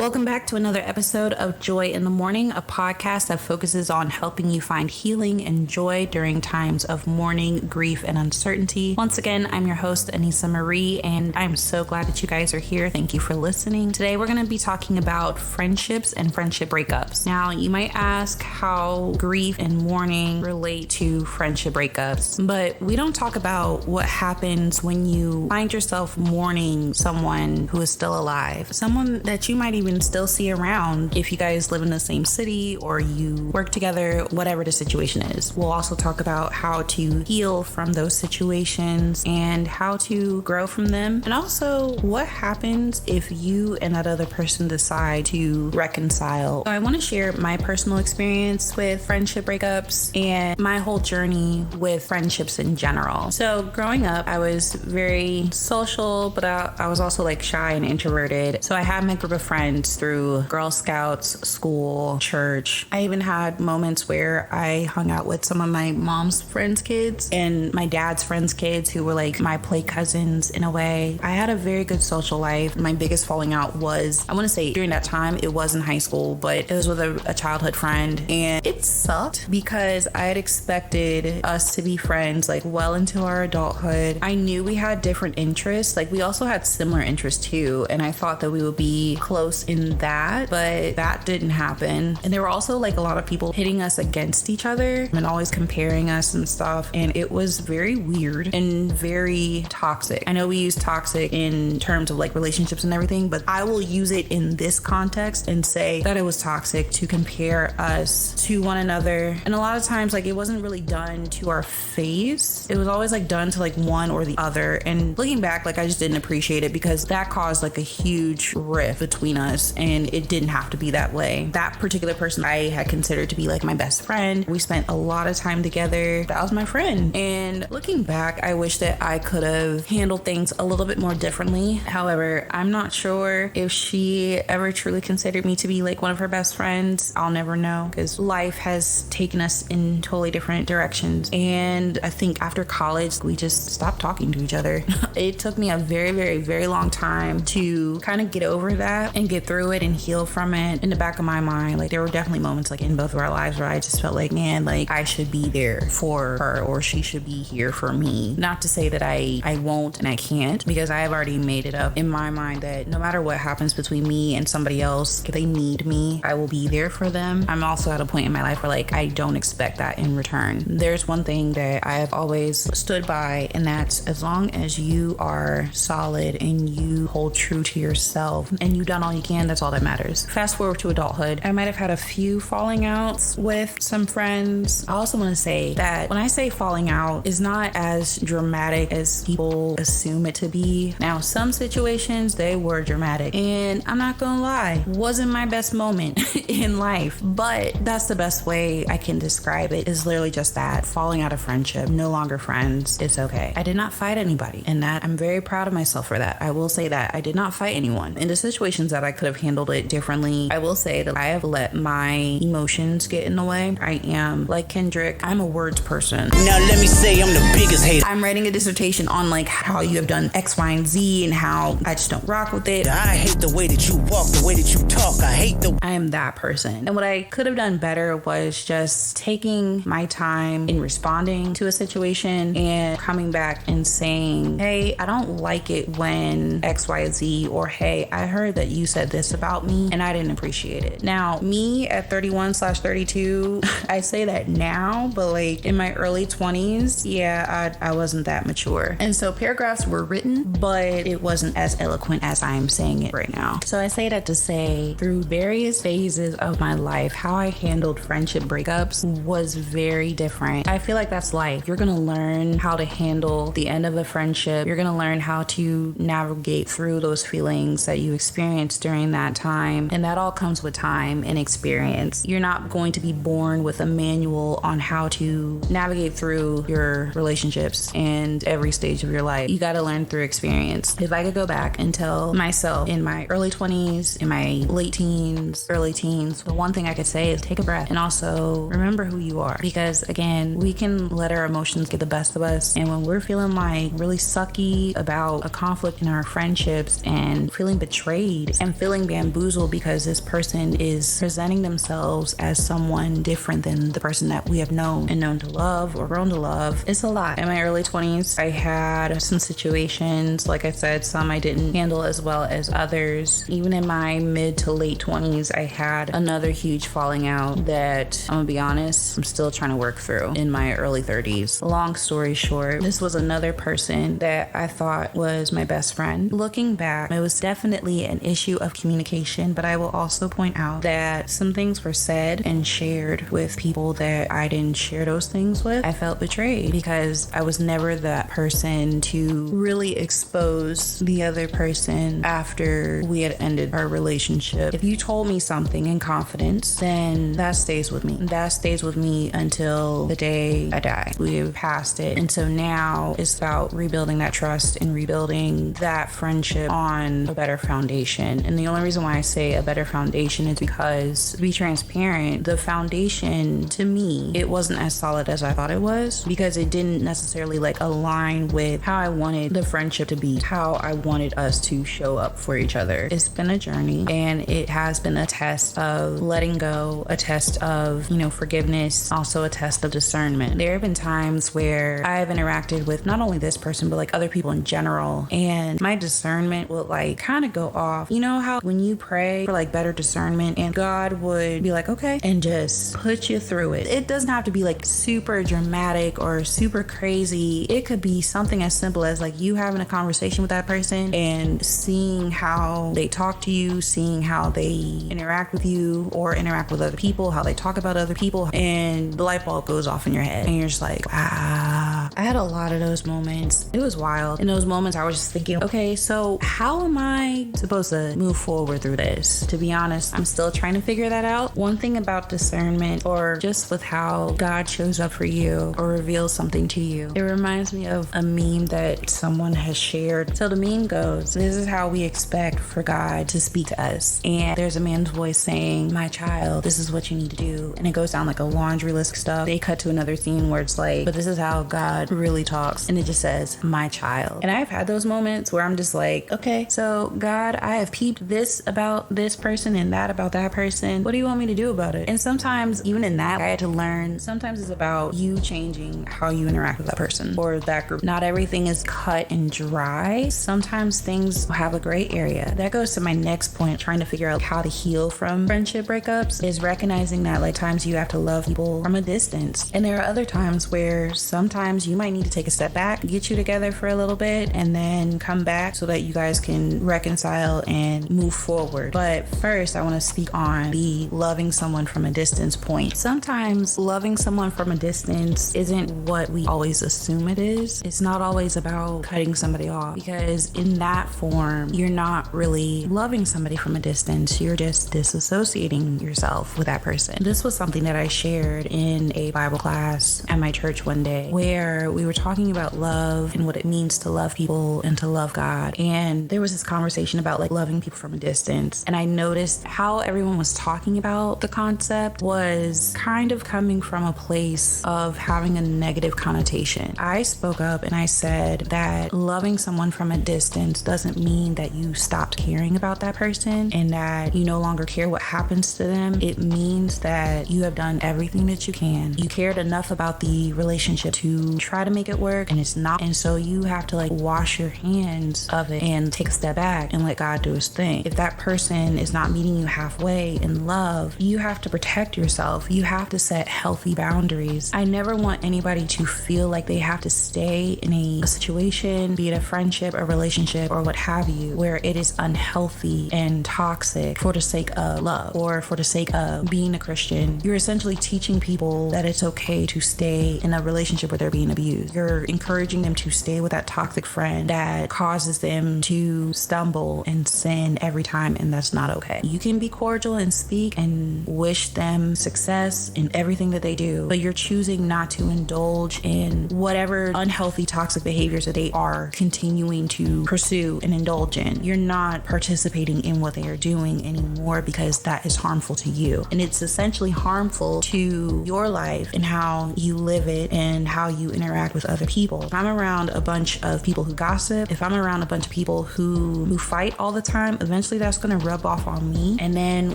Welcome back to another episode of Joy in the Morning, a podcast that focuses on helping you find healing and joy during times of mourning, grief, and uncertainty. Once again, I'm your host, Anissa Marie, and I'm so glad that you guys are here. Thank you for listening. Today, we're going to be talking about friendships and friendship breakups. Now, you might ask how grief and mourning relate to friendship breakups, but we don't talk about what happens when you find yourself mourning someone who is still alive, someone that you might even still see around if you guys live in the same city or you work together, whatever the situation is. We'll also talk about how to heal from those situations and how to grow from them, and also what happens if you and that other person decide to reconcile. So I want to share my personal experience with friendship breakups and my whole journey with friendships in general. So growing up, I was very social, but I was also like shy and introverted. So I had my group of friends through Girl Scouts, school, church. I even had moments where I hung out with some of my mom's friends' kids and my dad's friends' kids who were like my play cousins in a way. I had a very good social life. My biggest falling out was, I want to say during that time, it was in high school, but it was with a childhood friend, and it sucked because I had expected us to be friends like well into our adulthood. I knew we had different interests. Like we also had similar interests too, and I thought that we would be close in that, but that didn't happen. And there were also like a lot of people hitting us against each other and always comparing us and stuff, and it was very weird and very toxic. I know we use toxic in terms of like relationships and everything, but I will use it in this context and say that it was toxic to compare us to one another. And a lot of times like it wasn't really done to our face. It was always like done to like one or the other. And looking back, like I just didn't appreciate it because that caused like a huge rift between us, and it didn't have to be that way. That particular person I had considered to be like my best friend. We spent a lot of time together. That was my friend. And looking back, I wish that I could have handled things a little bit more differently. However, I'm not sure if she ever truly considered me to be like one of her best friends. I'll never know because life has taken us in totally different directions. And I think after college, we just stopped talking to each other. It took me a very, very, very long time to kind of get over that and get through it and heal from it. In the back of my mind, like there were definitely moments like in both of our lives where I just felt like, man, like I should be there for her or she should be here for me. Not to say that I won't and I can't, because I have already made it up in my mind that no matter what happens between me and somebody else, if they need me, I will be there for them. I'm also at a point in my life where like I don't expect that in return. There's one thing that I have always stood by, and that's as long as you are solid and you hold true to yourself and you've done all you can, that's all that matters. Fast forward to adulthood, I might have had a few falling outs with some friends. I also want to say that when I say falling out, it's not as dramatic as people assume it to be. Now, some situations, they were dramatic, and I'm not gonna lie, wasn't my best moment in life, but that's the best way I can describe it, is literally just that, falling out of friendship, no longer friends. It's okay. I did not fight anybody, and that I'm very proud of myself for that. I will say that I did not fight anyone. In the situations that I could have handled it differently, I will say that I have let my emotions get in the way. I am like Kendrick, I'm a words person. Now let me say I'm the biggest hater. I'm writing a dissertation on like how you have done X, Y, and Z and how I just don't rock with it. I hate the way that you walk, the way that you talk. I hate the... I am that person. And what I could have done better was just taking my time in responding to a situation and coming back and saying, hey, I don't like it when X, Y, Z, or hey, I heard that you said this about me and I didn't appreciate it. Now, me at 31/32, I say that now, but like in my early 20s, yeah, I wasn't that mature. And so paragraphs were written, but it wasn't as eloquent as I am saying it right now. So I say that to say through various phases of my life, how I handled friendship breakups was very different. I feel like that's life. You're going to learn how to handle the end of a friendship. You're going to learn how to navigate through those feelings that you experienced during that time. And that all comes with time and experience. You're not going to be born with a manual on how to navigate through your relationships and every stage of your life. You got to learn through experience. If I could go back and tell myself in my early 20s, in my late teens, early teens, the one thing I could say is take a breath and also remember who you are. Because again, we can let our emotions get the best of us. And when we're feeling like really sucky about a conflict in our friendships and feeling betrayed and feeling feeling bamboozled because this person is presenting themselves as someone different than the person that we have known to love or grown to love. It's a lot. In my early 20s, I had some situations, like I said, some I didn't handle as well as others. Even in my mid to late 20s, I had another huge falling out that, I'm gonna be honest, I'm still trying to work through in my early 30s. Long story short, this was another person that I thought was my best friend. Looking back, it was definitely an issue of communication, but I will also point out that some things were said and shared with people that I didn't share those things with. I felt betrayed because I was never that person to really expose the other person after we had ended our relationship. If you told me something in confidence, then that stays with me. That stays with me until the day I die. We've passed it. And so now it's about rebuilding that trust and rebuilding that friendship on a better foundation. And the only reason why I say a better foundation is because, to be transparent, the foundation, to me, it wasn't as solid as I thought it was, because it didn't necessarily align with how I wanted the friendship to be, how I wanted us to show up for each other. It's been a journey, and it has been a test of letting go, a test of, forgiveness, also a test of discernment. There have been times where I've interacted with not only this person, but other people in general, and my discernment will kind of go off. You know how when you pray for better discernment and God would be okay, and just put you through it. It doesn't have to be super dramatic or super crazy. It could be something as simple as you having a conversation with that person and seeing how they talk to you, seeing how they interact with you or interact with other people, how they talk about other people, and the light bulb goes off in your head and you're just I had a lot of those moments. It was wild. In those moments I was just thinking, okay, so how am I supposed to move forward through this? To be honest, I'm still trying to figure that out. One thing about discernment, or just with how God shows up for you or reveals something to you, it reminds me of a meme that someone has shared. So the meme goes, this is how we expect for God to speak to us. And there's a man's voice saying, my child, this is what you need to do. And it goes down a laundry list of stuff. They cut to another scene where it's but this is how God really talks. And it just says, my child. And I've had those moments where I'm just okay, so God, I have peeped this about this person and that about that person. What do you want me to do about it? And sometimes, even in that, I had to learn, sometimes it's about you changing how you interact with that person or that group. Not everything is cut and dry. Sometimes things have a gray area. That goes to my next point, trying to figure out how to heal from friendship breakups, is recognizing that times you have to love people from a distance. And there are other times where sometimes you might need to take a step back, get you together for a little bit, and then come back so that you guys can reconcile and move forward. But first, I want to speak on the loving someone from a distance point. Sometimes loving someone from a distance isn't what we always assume it is. It's not always about cutting somebody off, because in that form, you're not really loving somebody from a distance. You're just disassociating yourself with that person. This was something that I shared in a Bible class at my church one day, where we were talking about love and what it means to love people and to love God. And there was this conversation about loving people from a distance. And I noticed how everyone was talking about the concept was kind of coming from a place of having a negative connotation. I spoke up and I said that loving someone from a distance doesn't mean that you stopped caring about that person and that you no longer care what happens to them. It means that you have done everything that you can. You cared enough about the relationship to try to make it work, and it's not. And so you have to wash your hands of it and take a step back and let God do his thing. If that person is not meeting you halfway in love, you have to protect yourself. You have to set healthy boundaries. I never want anybody to feel like they have to stay in a situation, be it a friendship, a relationship, or what have you, where it is unhealthy and toxic for the sake of love or for the sake of being a Christian. You're essentially teaching people that it's okay to stay in a relationship where they're being abused. You're encouraging them to stay with that toxic friend that causes them to stumble and sin every time, and that's not okay. You can be cordial and speak and wish them success in everything that they do, but you're choosing not to indulge in whatever unhealthy toxic behaviors that they are continuing to pursue and indulge in. You're not participating in what they are doing anymore because that is harmful to you, and it's essentially harmful to your life and how you live it and how you interact with other people. If I'm around a bunch of people who gossip, if I'm around a bunch of people who fight all the time, eventually that's going to rub off on me. And then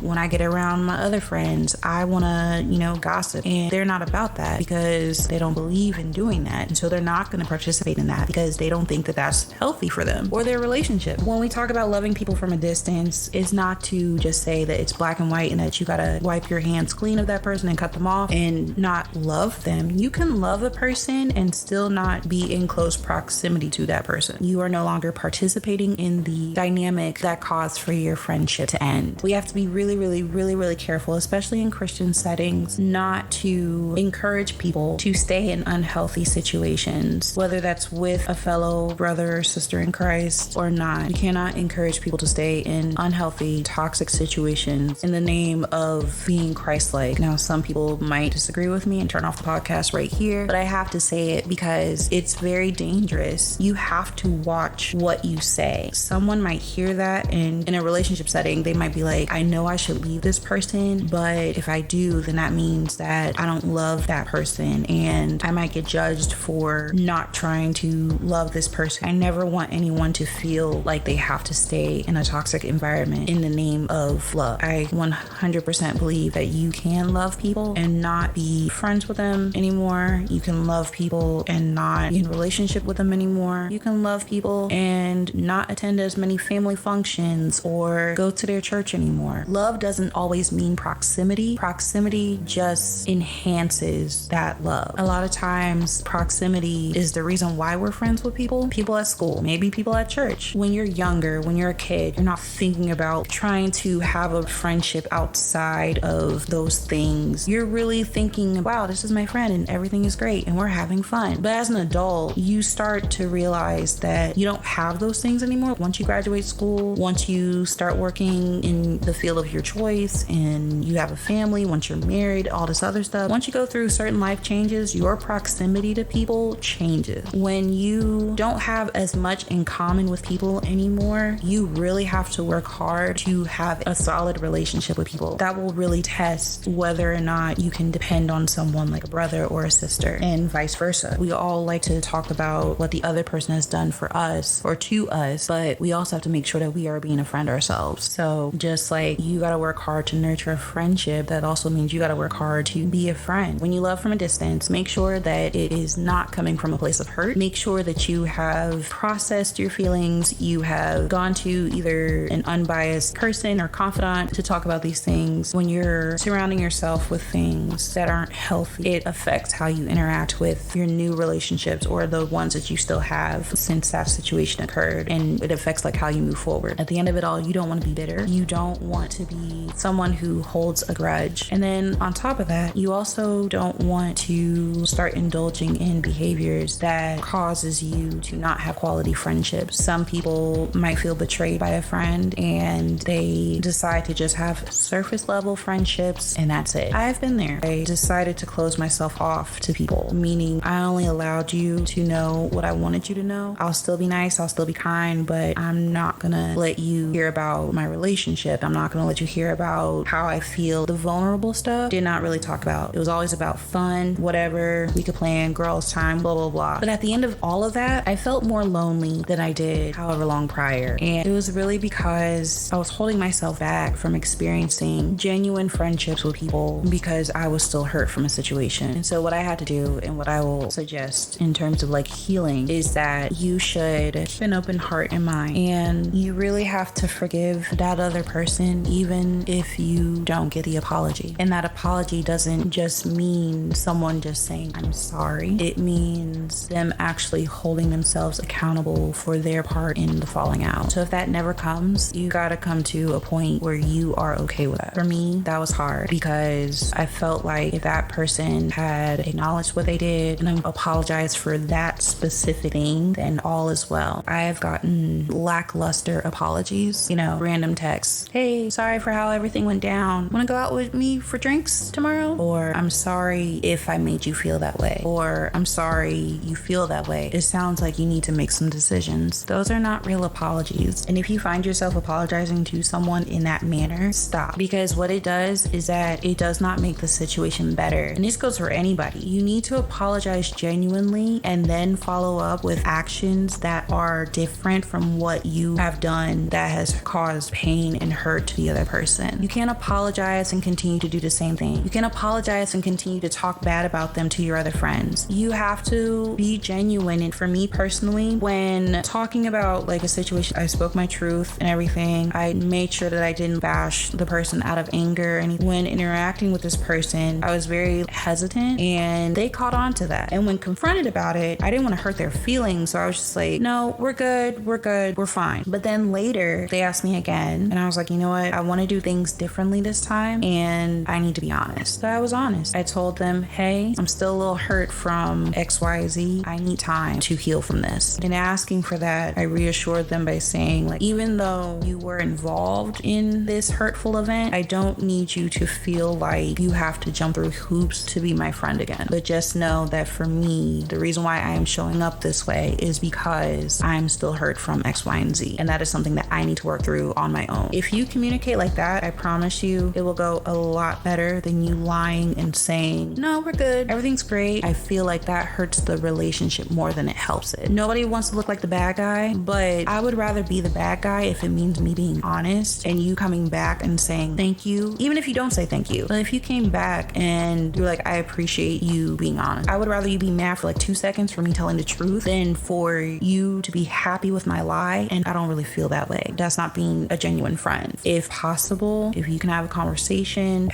when I get around my other friends, I want to, gossip. And they're not about that because they don't believe in doing that. And so they're not going to participate in that because they don't think that that's healthy for them or their relationship. When we talk about loving people from a distance, it's not to just say that it's black and white and that you got to wipe your hands clean of that person and cut them off and not love them. You can love a person and still not be in close proximity to that person. You are no longer participating in the dynamic that caused for your friendship to end. We have to be really, really, really, really careful, especially in Christian settings, not to encourage people to stay in unhealthy situations, whether that's with a fellow brother or sister in Christ or not. You cannot encourage people to stay in unhealthy, toxic situations in the name of being Christ-like. Now, some people might disagree with me and turn off the podcast right here, but I have to say it because it's very dangerous. You have to watch what you say. Someone might hear that, and in a relationship setting, they might be like, I know I should leave this person, but if I do, then that means that I don't love that person, and I might get judged for not trying to love this person. I never want anyone to feel like they have to stay in a toxic environment in the name of love. I 100% believe that you can love people and not be friends with them anymore. You can love people and not be in a relationship with them anymore. You can love people and not attend as many family functions or go to their church anymore. Love doesn't always mean proximity. Proximity just enhances that love. A lot of times, proximity is the reason why we're friends with people. People at school, maybe people at church. When you're younger, when you're a kid, you're not thinking about trying to have a friendship outside of those things. You're really thinking, wow, this is my friend and everything is great and we're having fun. But as an adult, you start to realize that you don't have those things anymore. Once you graduate school, once you start working in the field of your choice and you have a family, once you're married, all this other stuff, once you go through certain life changes, your proximity to people changes. When you don't have as much in common with people anymore, you really have to work hard to have a solid relationship with people. That will really test whether or not you can depend on someone like a brother or a sister, and vice versa. We all like to talk about what the other person has done for us or to us, but we also have to make sure that we are being a friend ourselves. So just like you got to work hard to nurture a friendship, that also means you got to work hard to be a friend. When you love from a distance, make sure that it is not coming from a place of hurt. Make sure that you have processed your feelings. You have gone to either an unbiased person or confidant to talk about these things. When you're surrounding yourself with things that aren't healthy, it affects how you interact with your new relationships or the ones that you still have since that situation occurred, and it affects like how you move forward. At the end of it all, you don't want to be bitter. You don't want to be someone who holds a grudge. And then on top of that, you also don't want to start indulging in behaviors that causes you to not have quality friendships. Some people might feel betrayed by a friend and they decide to just have surface level friendships and that's it. I've been there. I decided to close myself off to people, meaning I only allowed you to know what I wanted you to know. I'll still be nice, I'll still be kind, but I'm not gonna let you hear about my relationship. I'm not gonna let you hear about how I feel. The vulnerable stuff did not really talk about. It was always about fun, whatever, we could plan, girls time, blah, blah, blah. But at the end of all of that, I felt more lonely than I did however long prior. And it was really because I was holding myself back from experiencing genuine friendships with people because I was still hurt from a situation. And so what I had to do and what I will suggest in terms of like healing is that you should keep an open heart and mind, and you really have to forgive that other person even if you don't get the apology. And that apology doesn't just mean someone just saying I'm sorry. It means them actually holding themselves accountable for their part in the falling out. So if that never comes, you gotta come to a point where you are okay with that. For me, that was hard because I felt like if that person had acknowledged what they did and apologized for that specific thing, then all is well. I have gotten lackluster apologies, random texts. Hey, sorry for how everything went down. Want to go out with me for drinks tomorrow? Or I'm sorry if I made you feel that way. Or I'm sorry you feel that way. It sounds like you need to make some decisions. Those are not real apologies. And if you find yourself apologizing to someone in that manner, stop. Because what it does is that it does not make the situation better. And this goes for anybody. You need to apologize apologize genuinely and then follow up with actions that are different from what you have done that has caused pain and hurt to the other person. You can't apologize and continue to do the same thing. You can't apologize and continue to talk bad about them to your other friends. You have to be genuine. And for me personally, when talking about like a situation, I spoke my truth and everything. I made sure that I didn't bash the person out of anger. And when interacting with this person, I was very hesitant and they caught on to that. And when confronted about it, I didn't want to hurt their feelings. So I was just like, no, we're good, we're fine. But then later they asked me again and I was like, you know what? I want to do things differently this time and I need to be honest. So I was honest. I told them, hey, I'm still a little hurt from XYZ. I need time to heal from this. In asking for that, I reassured them by saying, like, even though you were involved in this hurtful event, I don't need you to feel like you have to jump through hoops to be my friend again. But just know that for me, the reason why I am showing up this way is because I'm still hurt from X, Y, and Z. And that is something that I need to work through on my own. If you communicate like that, I promise you it will go a lot better than you lying and saying, no, we're good, everything's great. I feel like that hurts the relationship more than it helps it. Nobody wants to look like the bad guy, but I would rather be the bad guy if it means me being honest and you coming back and saying thank you, even if you don't say thank you. But if you came back and you're like, I appreciate you being honest, I would rather you be mad for like 2 seconds for me telling the truth than for you to be happy with my lie. And I don't really feel that way. That's not being a genuine friend. If possible, if you can have the conversation,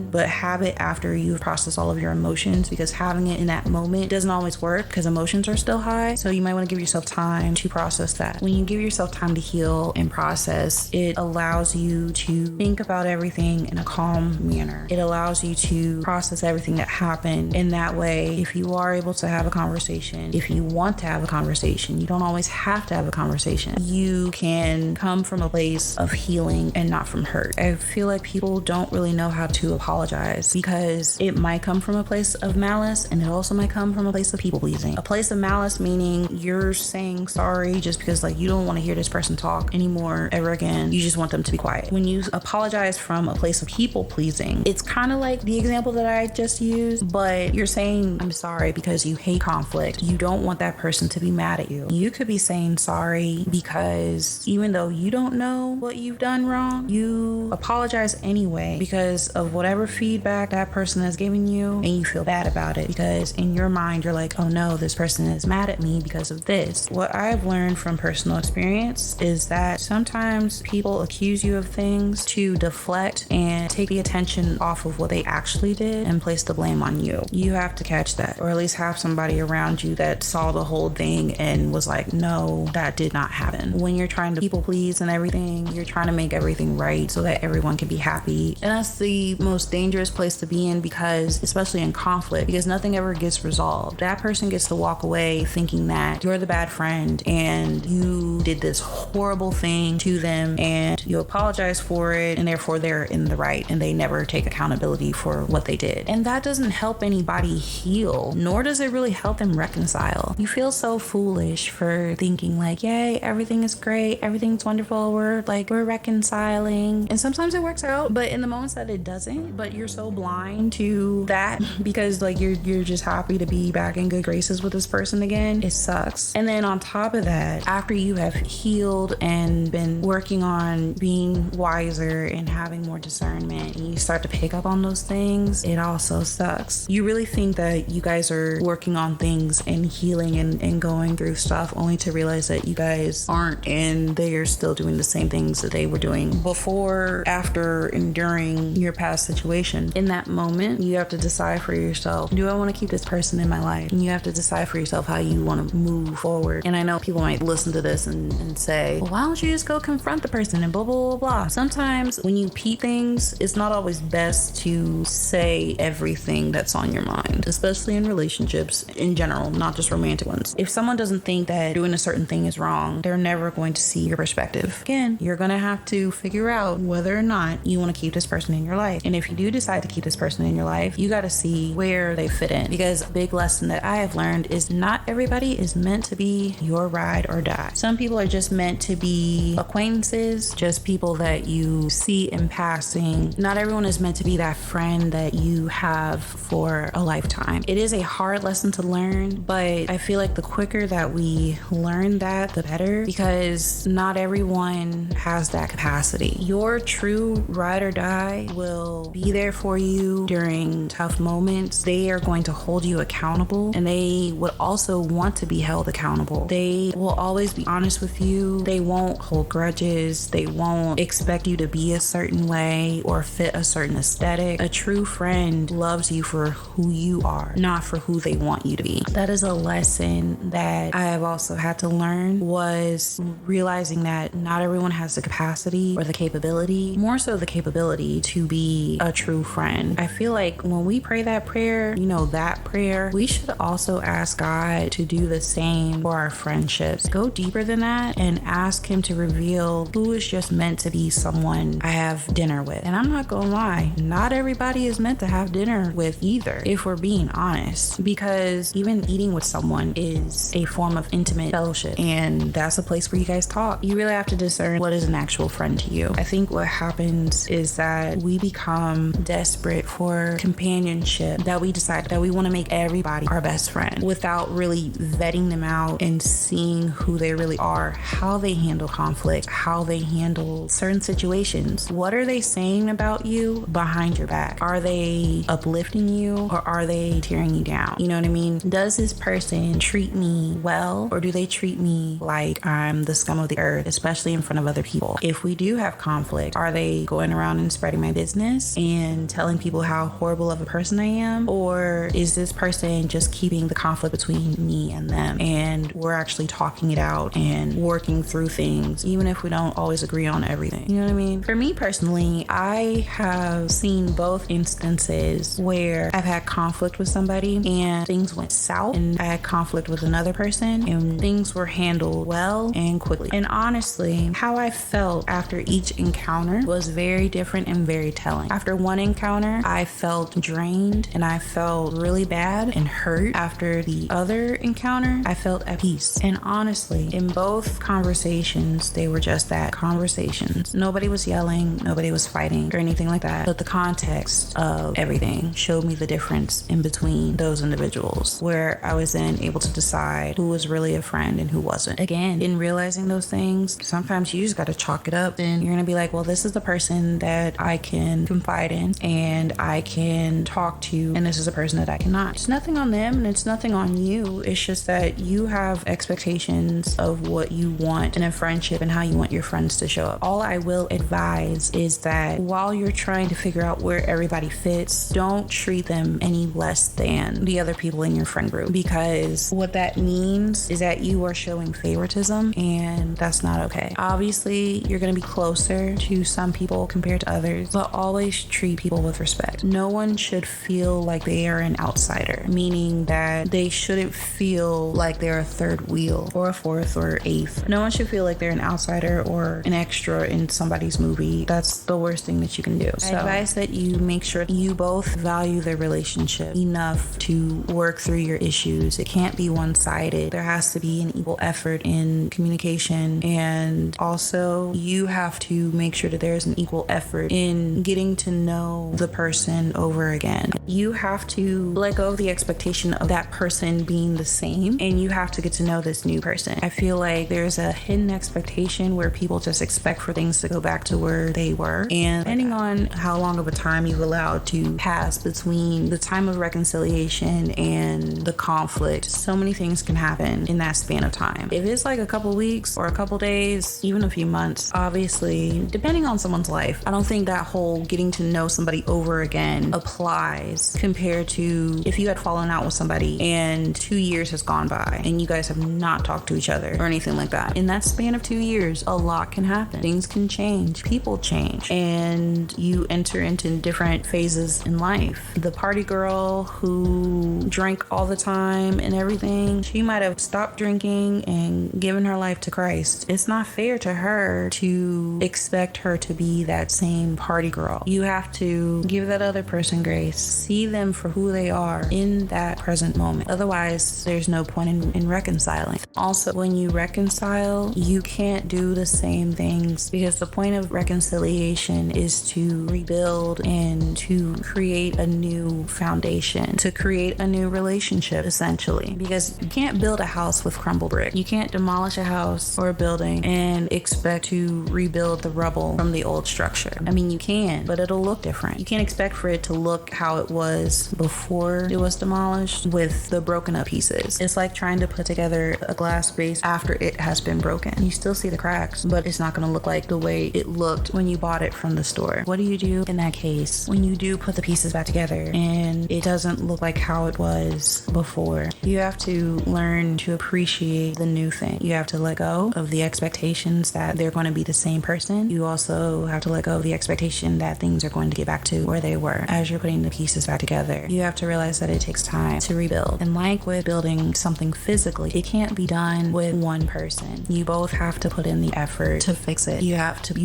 but have it after you've processed all of your emotions, because having it in that moment doesn't always work because emotions are still high. So you might want to give yourself time to process that. When you give yourself time to heal and process, it allows you to think about everything in a calm manner. It allows you to process everything that happened. In that way, if you are able to have a conversation, if you want to have a conversation, you don't always have to have a conversation. You can come from a place of healing and not from hurt. I feel like people don't really know how to apologize because it might come from a place of malice and it also might come from a place of people pleasing. A place of malice meaning you're saying sorry just because like you don't want to hear this person talk anymore ever again. You just want them to be quiet. When you apologize from a place of people pleasing, it's kind of like the example that I just used, but you're saying I'm sorry because you hate conflict. You don't want that person to be mad at you. You could be saying sorry because even though you don't know what you've done wrong, you apologize anyway because of whatever feedback that person has given you and you feel bad about it because in your mind you're like, oh no, this person is mad at me because of this. What I've learned from personal experience is that sometimes people accuse you of things to deflect and take the attention off of what they actually did and place the blame on you. You have to catch that, or at least have somebody around you that saw the whole thing and was like, no, that did not happen. When you're trying to people please and everything, you're trying to make everything right so that everyone can be happy. And that's the most dangerous place to be in because, especially in conflict, because nothing ever gets resolved. That person gets to walk away thinking that you're the bad friend and you did this horrible thing to them and you apologize for it and therefore they're in the right and they never take accountability for what they did. And that doesn't help anybody heal, nor does it really help them reconcile. You feel so foolish for thinking like, yay, everything is great, everything's wonderful, we're reconciling. And sometimes it works out, but in the moments that it doesn't, but you're so blind to that because like you're just happy to be back in good graces with this person again, it sucks. And then on top of that, after you have healed and been working on being wiser and having more discernment and you start to pick up on those things, it also sucks. You really think that you guys are working on things and healing and going through stuff only to realize that you guys aren't and they are still doing the same things that they were doing before, after, and during your past situation. In that moment, you have to decide for yourself, do I want to keep this person in my life? And you have to decide for yourself how you want to move forward. And I know people might listen to this and say, well, why don't you just go confront the person and blah, blah, blah, blah. Sometimes when you repeat things, it's not always best to say everything that's on your mind, especially in relationships in general, not just romantic ones. If someone doesn't think that doing a certain thing is wrong, they're never going to see your perspective. Again, you're going to have to figure out whether or not you want to keep this person in your life. And if you do decide to keep this person in your life, you got to see where they fit in. Because a big lesson that I have learned is not everybody is meant to be your ride or die. Some people are just meant to be acquaintances, just people that you see in passing. Not everyone is meant to be that friend that you have for a lifetime. It is a hard lesson to learn, but I feel like the quicker that we learn that, the better, because not everyone has that capacity. Your true ride or die will be there for you during tough moments. They are going to hold you accountable, and they would also want to be held accountable. They will always be honest with you. They won't hold grudges. They won't expect you to be a certain way or fit a certain aesthetic. A true friend loves you for who you are, not for who they want you to be. That is a lesson that I have also had to learn, was realizing that not everyone has the capacity or the capability, more so the capability, to be a true friend. I feel like when we pray that prayer, that prayer, we should also ask God to do the same for our friendships. Go deeper than that and ask Him to reveal who is just meant to be someone I have dinner with. And I'm not gonna lie, not everybody is meant to have dinner with either, if we're being honest, because even eating with someone is a form of intimate fellowship, and that's a place where you guys talk. You really have to discern what is an actual friend to you. I think what happens is that we become desperate for companionship, that we decide that we want to make everybody our best friend without really vetting them out and seeing who they really are, how they handle conflict, how they handle certain situations. What are they saying about you behind your back? Are they uplifting you or are they tearing you down? You know what I mean? Does this person treat me well, or do they treat me like I'm the scum of the earth, especially in front of other people? If we do have conflict, are they going around and spreading my business and telling people how horrible of a person I am? Or is this person just keeping the conflict between me and them, and we're actually talking it out and working through things, even if we don't always agree on everything? You know what I mean? For me personally, I have seen both instances where I've had conflict with somebody and things went south, and I had conflict with another person and things were handled well and quickly. And honestly, how I felt after each encounter was very different and very telling. After one encounter, I felt drained and I felt really bad and hurt. After the other encounter, I felt at peace. And honestly, in both conversations, they were just that, conversations. Nobody was yelling, nobody was fighting or anything like that. But the context of everything showed me the difference in between those individuals, where I was then able to decide who was really a friend and who wasn't. Again, in realizing those things, sometimes you just got to chalk it up, and you're going to be like, well, this is the person that I can confide in and I can talk to, and this is a person that I cannot. It's nothing on them and it's nothing on you. It's just that you have expectations of what you want in a friendship and how you want your friends to show up. All I will advise is that while you're trying to figure out where everybody fits, don't treat them any less than the other people in your friend group, because what that means is that you are showing favoritism, and that's not okay. Obviously, you're going to be closer to some people compared to others, but always treat people with respect. No one should feel like they are an outsider, meaning that they shouldn't feel like they're a third wheel or a fourth or eighth. No one should feel like they're an outsider or an extra in somebody's movie. That's the worst thing that you can do. So I advise that you make sure you both value the relationship enough to work through your issues. It can't be one-sided. There has to be an equal effort in communication, and also you have to make sure that there's an equal effort in getting to know the person over again. You have to let go of the expectation of that person being the same, and you have to get to know this new person. I feel like there's a hidden expectation where people just expect for things to go back to where they were, and depending on how long of a time you've allowed to pass between the time of reconciliation and the conflict, so many things can happen in that span of time. If it's like a couple weeks or a couple days, even a few months, obviously, depending on someone's life, I don't think that whole getting to know somebody over again applies compared to if you had fallen out with somebody and 2 years has gone by and you guys have not talked to each other or anything like that. In that span of 2 years, a lot can happen. Things can change. People change. And you enter into different phases in life. The party girl who drank all the time and everything, she might have stopped drinking and given her life to Christ. It's not fair to her to expect her to be that same party girl. You have to give that other person grace. See them for who they are in that present moment. Otherwise, there's no point in reconciling. Also, when you reconcile, you can't do the same things, because the point of reconciliation is to rebuild and to create a new foundation foundation to create a new relationship, essentially. Because you can't build a house with crumbled brick. You can't demolish a house or a building and expect to rebuild the rubble from the old structure. I mean, you can, but it'll look different. You can't expect for it to look how it was before it was demolished with the broken up pieces. It's like trying to put together a glass base after it has been broken. You still see the cracks, but it's not going to look like the way it looked when you bought it from the store. What do you do in that case when you do put the pieces back together and it doesn't look like how it was before? You have to learn to appreciate the new thing. You have to let go of the expectations that they're going to be the same person. You also have to let go of the expectation that things are going to get back to where they were as you're putting the pieces back together. You have to realize that it takes time to rebuild. And like with building something physically, it can't be done with one person. You both have to put in the effort to fix it. You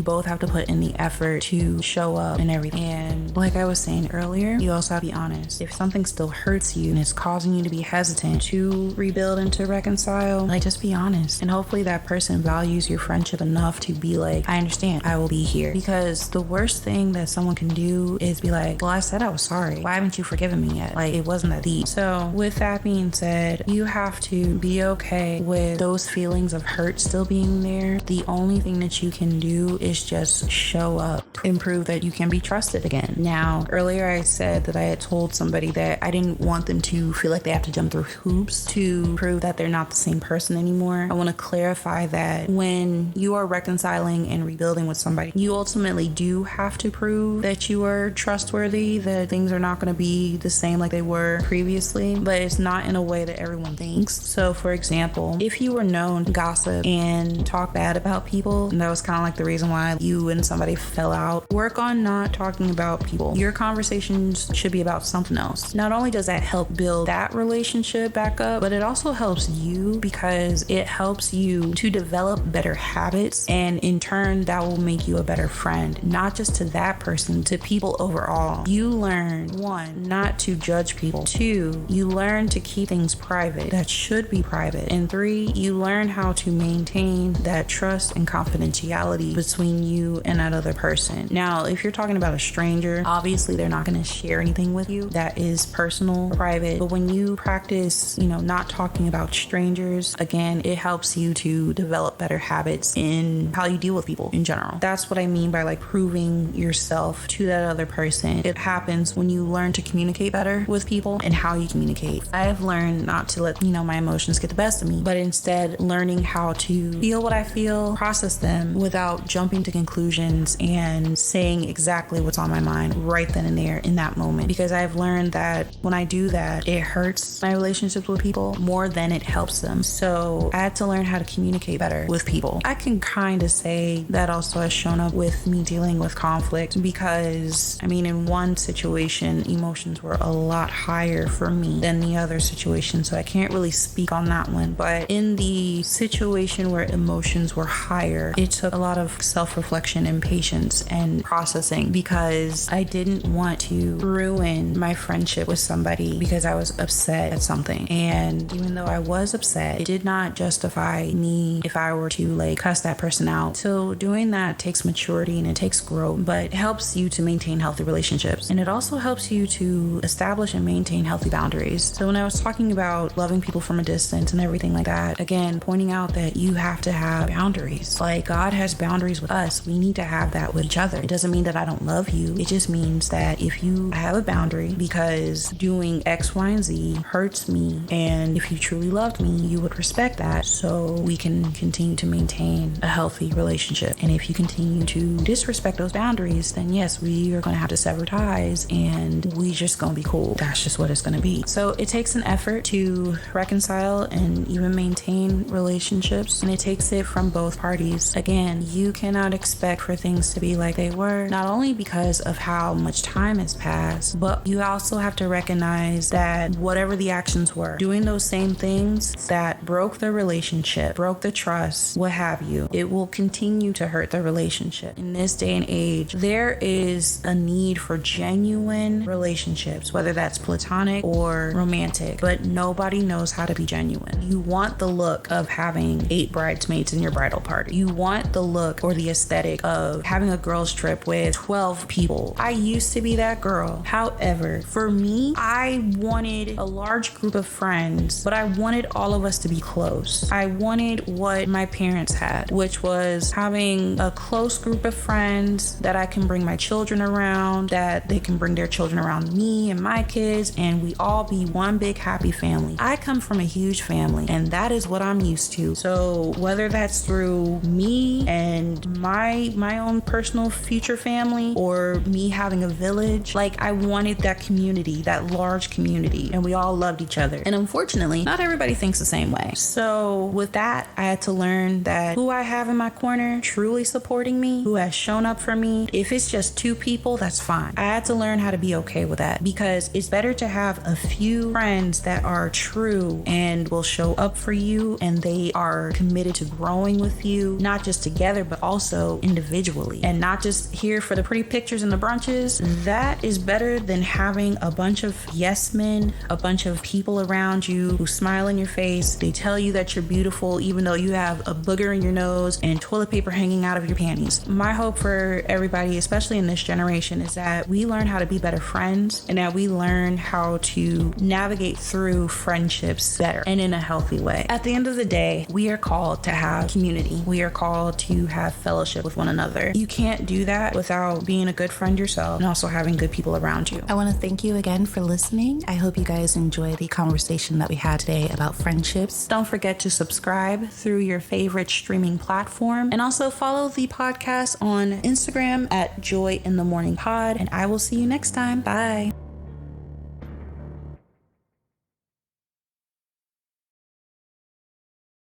both have to put in the effort to show up and everything. And like I was saying earlier, you also have to be honest. If something still hurts you and it's causing you to be hesitant to rebuild and to reconcile, like, just be honest. And hopefully that person values your friendship enough to be like, I understand, I will be here. Because the worst thing that someone can do is be like, well, I said I was sorry. Why haven't you forgiven me yet? Like, it wasn't that deep. So with that being said, you have to be okay with those feelings of hurt still being there. The only thing that you can do is just show up and prove that you can be trusted again. Now, earlier I said that I had told somebody that I didn't want them to feel like they have to jump through hoops to prove that they're not the same person anymore. I want to clarify that when you are reconciling and rebuilding with somebody, you ultimately do have to prove that you are trustworthy, that things are not going to be the same like they were previously, but it's not in a way that everyone thinks. So for example, if you were known to gossip and talk bad about people, and that was kind of like the reason why you and somebody fell out, work on not talking about people. Your conversations should be about something else. Not only does that help build that relationship back up, but it also helps you because it helps you to develop better habits, and in turn that will make you a better friend, not just to that person, to people overall. You learn, 1, not to judge people. 2, you learn to keep things private that should be private. And 3, you learn how to maintain that trust and confidentiality between you and that other person. Now, if you're talking about a stranger, obviously they're not going to share anything with you that is personal, private. But when you practice, not talking about strangers, again, it helps you to develop better habits in how you deal with people in general. That's what I mean by like proving yourself to that other person. It happens when you learn to communicate better with people and how you communicate. I have learned not to let, my emotions get the best of me, but instead learning how to feel what I feel, process them without jumping to conclusions and saying exactly what's on my mind right then and there in that moment. Because I've learned that when I do that, it hurts my relationships with people more than it helps them. So I had to learn how to communicate better with people. I can kind of say that also has shown up with me dealing with conflict because, in one situation, emotions were a lot higher for me than the other situation. So I can't really speak on that one. But in the situation where emotions were higher, it took a lot of self-reflection and patience and processing because I didn't want to ruin my friendship with somebody because I was upset at something. And even though I was upset, it did not justify me if I were to cuss that person out. So doing that takes maturity and it takes growth, but it helps you to maintain healthy relationships. And it also helps you to establish and maintain healthy boundaries. So when I was talking about loving people from a distance and everything like that, again, pointing out that you have to have boundaries. Like God has boundaries with us. We need to have that with each other. It doesn't mean that I don't love you. It just means that if you have a boundary because doing X, Y, and Z hurts me, and if you truly loved me, you would respect that so we can continue to maintain a healthy relationship. And if you continue to disrespect those boundaries, then yes, we are going to have to sever ties and we just going to be cool. That's just what it's going to be. So it takes an effort to reconcile and even maintain relationships, and it takes it from both parties. Again, you cannot expect for things to be like they were, not only because of how much time has passed, but you also have to recognize that whatever the actions were, doing those same things that broke the relationship, broke the trust, what have you, it will continue to hurt the relationship. In this day and age, there is a need for genuine relationships, whether that's platonic or romantic, but nobody knows how to be genuine. You want the look of having 8 bridesmaids in your bridal party. You want the look or the aesthetic of having a girls trip with 12 people. I used to be that girl. However, together. For me, I wanted a large group of friends, but I wanted all of us to be close. I wanted what my parents had, which was having a close group of friends that I can bring my children around, that they can bring their children around me and my kids, and we all be one big happy family. I come from a huge family, and that is what I'm used to. So whether that's through me and my own personal future family, or me having a village, like I wanted that community, that large community, and we all loved each other. And unfortunately, not everybody thinks the same way. So with that, I had to learn that who I have in my corner truly supporting me, who has shown up for me, if it's just two people, that's fine. I had to learn how to be okay with that, because it's better to have a few friends that are true and will show up for you, and they are committed to growing with you, not just together, but also individually, and not just here for the pretty pictures and the brunches. That is better than having a bunch of yes men, a bunch of people around you who smile in your face. They tell you that you're beautiful, even though you have a booger in your nose and toilet paper hanging out of your panties. My hope for everybody, especially in this generation, is that we learn how to be better friends, and that we learn how to navigate through friendships better and in a healthy way. At the end of the day, we are called to have community. We are called to have fellowship with one another. You can't do that without being a good friend yourself and also having good people around you. I want to thank you again for listening. I hope you guys enjoy the conversation that we had today about friendships. Don't forget to subscribe through your favorite streaming platform, and also follow the podcast on Instagram at Joy in the Morning Pod, and I will see you next time. Bye.